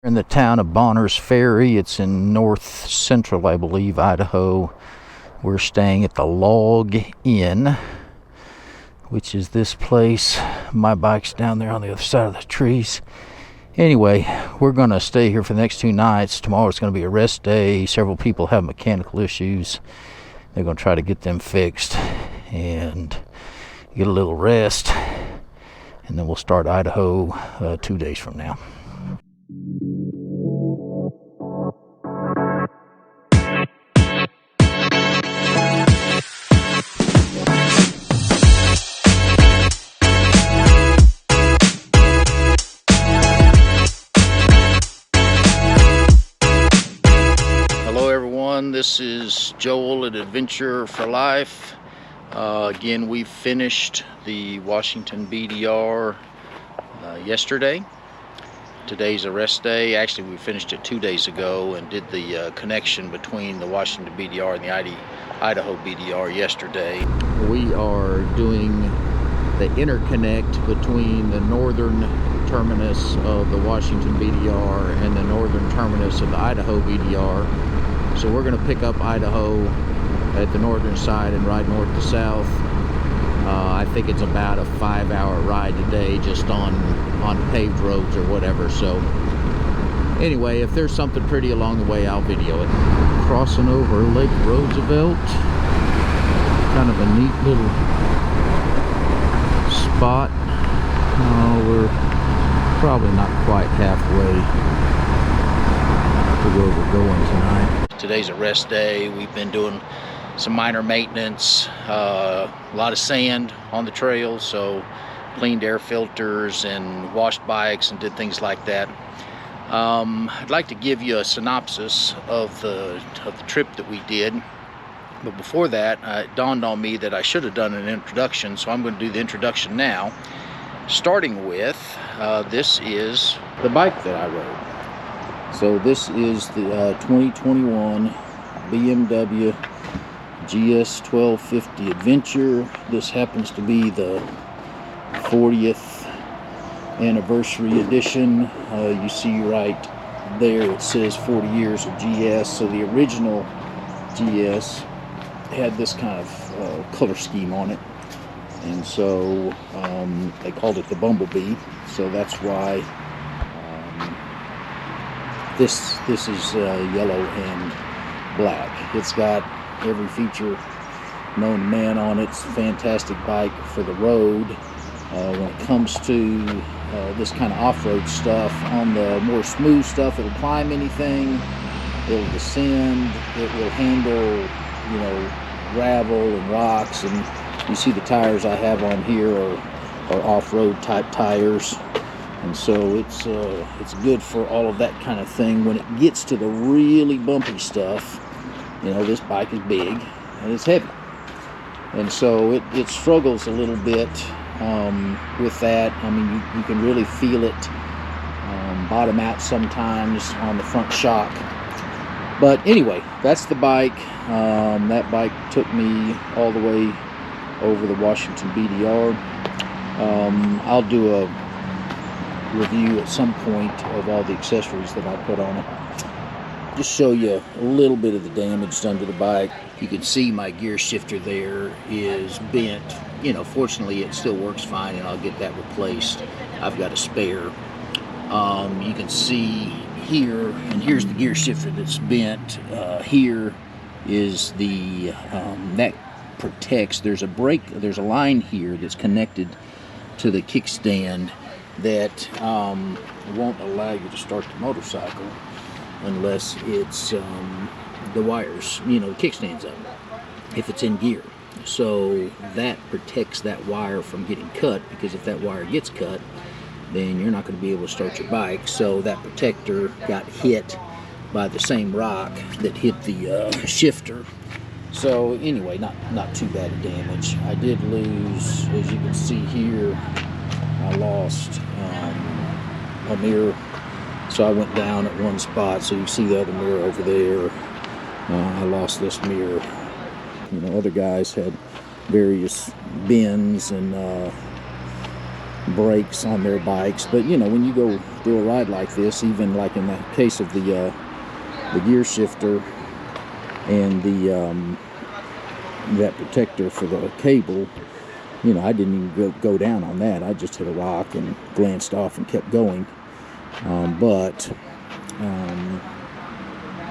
In the town of Bonner's Ferry, it's in north central, I believe, Idaho. We're staying at the Log Inn, which is this place. My bike's down there on the other side of the trees. Anyway, we're going to stay here for the next 2 nights. Tomorrow's going to be a rest day. Several people have mechanical issues. They're going to try to get them fixed and get a little rest. And then we'll start Idaho 2 days from now. This is Joel at Adventure for Life. Again, we finished the Washington BDR yesterday. Today's a rest day. Actually, we finished it 2 days ago and did the connection between the Washington BDR and the Idaho BDR yesterday. We are doing the interconnect between the northern terminus of the Washington BDR and the northern terminus of the Idaho BDR. So we're going to pick up Idaho at the northern side and ride north to south. I think it's about a 5-hour ride today, just on paved roads or whatever. So anyway, if there's something pretty along the way, I'll video it. Crossing over Lake Roosevelt. Kind of a neat little spot. We're probably not quite halfway to where we're going tonight. Today's a rest day. We've been doing some minor maintenance, a lot of sand on the trail, so cleaned air filters and washed bikes and did things like that. I'd like to give you a synopsis of the trip that we did, but before that, it dawned on me that I should have done an introduction, so I'm going to do the introduction now, starting with this is the bike that I rode. So this is the 2021 BMW GS1250 Adventure. This happens to be the 40th anniversary edition. You see right there it says 40 years of GS. So the original GS had this kind of color scheme on it. And so they called it the Bumblebee. So that's why this is yellow and black. It's got every feature known to man on it. It's a fantastic bike for the road. When it comes to this kind of off-road stuff, on the more smooth stuff, it'll climb anything, it'll descend, it will handle, you know, gravel and rocks. And you see the tires I have on here are off-road type tires. And so it's good for all of that kind of thing. When it gets to the really bumpy stuff, you know, this bike is big and it's heavy. And so it struggles a little bit with that. I mean, you can really feel it bottom out sometimes on the front shock. But anyway, that's the bike. That bike took me all the way over the Washington BDR. I'll do a review at some point of all the accessories that I put on it. Just show you a little bit of the damage done to the bike. You can see my gear shifter there is bent. You know, fortunately it still works fine, and I'll get that replaced. I've got a spare. You can see here, and here's the gear shifter that's bent. Here is the that protects. There's a there's a line here that's connected to the kickstand that won't allow you to start the motorcycle unless it's the wires, you know, the kickstand's up, if it's in gear. So that protects that wire from getting cut, because if that wire gets cut, then you're not going to be able to start your bike. So that protector got hit by the same rock that hit the shifter. So anyway, not too bad of damage. I did lose, as you can see here, I lost a mirror. So I went down at one spot, so you see the other mirror over there. I lost this mirror. You know, other guys had various bends and brakes on their bikes, but you know, when you go do a ride like this, even like in the case of the gear shifter and the that protector for the cable, you know, I didn't even go down on that. I just hit a rock and glanced off and kept going.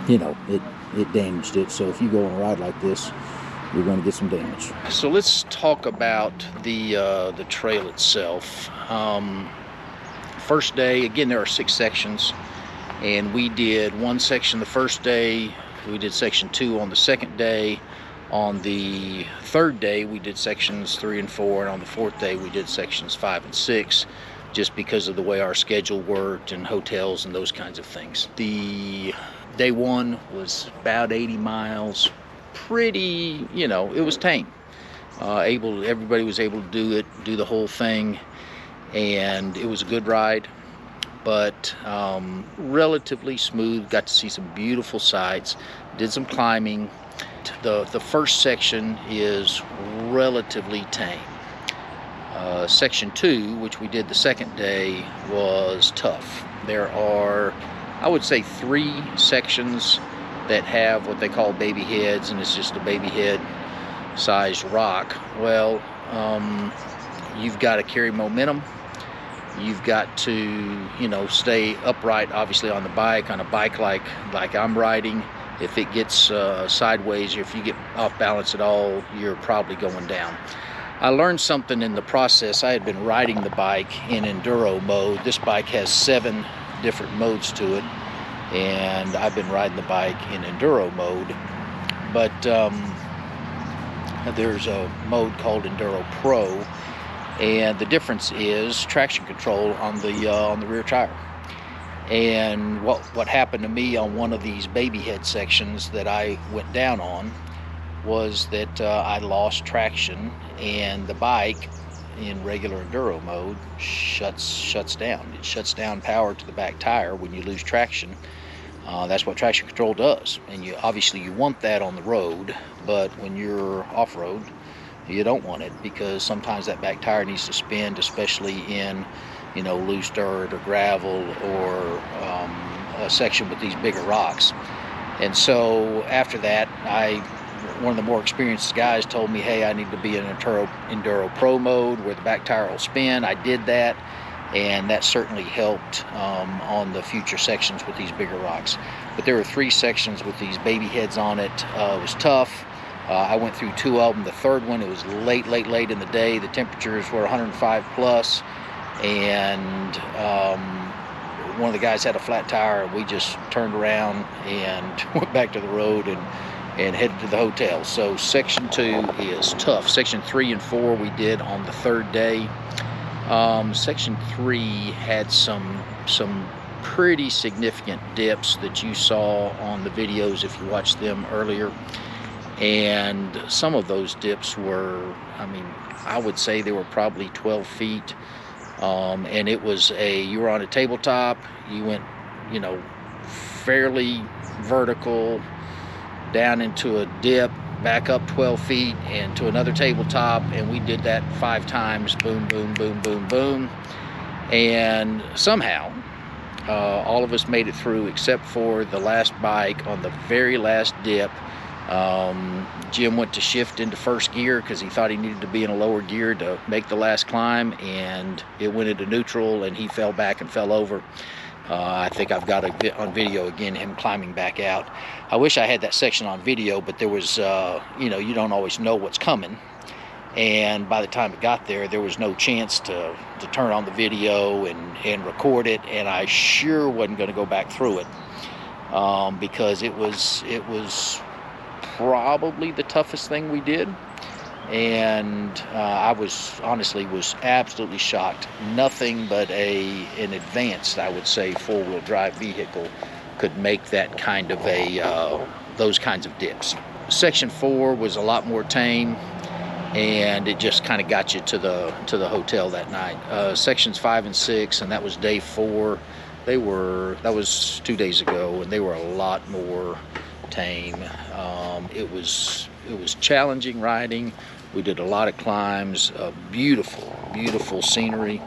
You know, it damaged it. So if you go on a ride like this, you're going to get some damage. So let's talk about the trail itself. First day, again, there are 6 sections, and we did one section the first day. We did section 2 on the second day. On the third day, we did sections 3 and 4, and on the fourth day, we did sections 5 and 6, just because of the way our schedule worked and hotels and those kinds of things. The day 1 was about 80 miles. Pretty, you know, it was tame. Everybody was able to do the whole thing, and it was a good ride, but relatively smooth. Got to see some beautiful sights, did some climbing. The first section is relatively tame. Section 2, which we did the second day, was tough. There are, I would say, 3 sections that have what they call baby heads, and it's just a baby head sized rock. Well, you've got to carry momentum. You've got to, you know, stay upright, obviously, on the bike, on a bike like I'm riding. If it gets sideways, or if you get off balance at all, you're probably going down. I learned something in the process. I had been riding the bike in enduro mode. This bike has 7 different modes to it, and I've been riding the bike in enduro mode. But there's a mode called Enduro Pro, and the difference is traction control on the rear tire. And what happened to me on one of these baby head sections that I went down on was that I lost traction, and the bike in regular enduro mode shuts down. It shuts down power to the back tire when you lose traction. That's what traction control does, and you obviously want that on the road, but when you're off-road, you don't want it, because sometimes that back tire needs to spin, especially in, you know, loose dirt or gravel, or a section with these bigger rocks. And so after that, one of the more experienced guys told me, hey, I need to be in Enduro Pro mode where the back tire will spin. I did that, and that certainly helped on the future sections with these bigger rocks. But there were 3 sections with these baby heads on it. It was tough. I went through 2 of them. The third one, it was late in the day. The temperatures were 105 plus, and one of the guys had a flat tire, and we just turned around and went back to the road and headed to the hotel. So section 2 is tough. Section 3 and 4 we did on the third day. Section 3 had some pretty significant dips that you saw on the videos if you watched them earlier. And some of those dips were, I mean, I would say they were probably 12 feet. And it was you were on a tabletop, you went, you know, fairly vertical down into a dip, back up 12 feet and to another tabletop, and we did that 5 times, boom, boom, boom, boom, boom. And somehow, all of us made it through except for the last bike on the very last dip. Jim went to shift into first gear because he thought he needed to be in a lower gear to make the last climb, and it went into neutral, and he fell back and fell over. I think I've got on video again him climbing back out. I wish I had that section on video, but there was, you know, you don't always know what's coming. And by the time it got there, there was no chance to turn on the video and record it, and I sure wasn't going to go back through it because it was probably the toughest thing we did. And I was absolutely shocked. Nothing but an advanced, I would say, 4-wheel drive vehicle could make that kind of those kinds of dips. Section 4 was a lot more tame, and it just kind of got you to the hotel that night. Sections 5 and 6, and that was day 4. That was 2 days ago, and they were a lot more tame. It was challenging riding. We did a lot of climbs, beautiful scenery.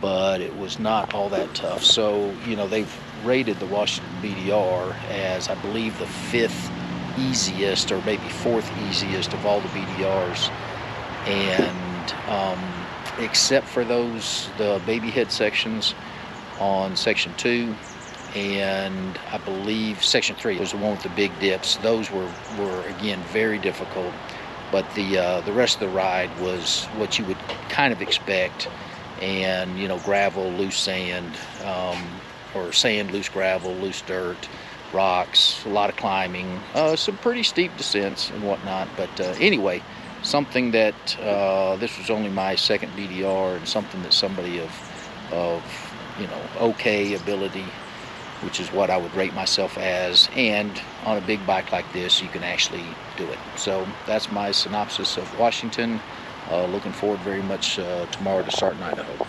but it was not all that tough. So, you know, they've rated the Washington BDR as, I believe, the 5th easiest, or maybe 4th easiest of all the BDRs. And except for the baby head sections on section 2, and I believe section 3 was the one with the big dips. Those were again very difficult, but the rest of the ride was what you would kind of expect. And, you know, gravel, loose sand, or sand, loose gravel, loose dirt, rocks, a lot of climbing, some pretty steep descents and whatnot. But anyway, something that this was only my 2nd BDR, and something that somebody of you know, okay ability, which is what I would rate myself as, and on a big bike like this you can actually do it. So that's my synopsis of Washington. Looking forward very much tomorrow to start in Idaho.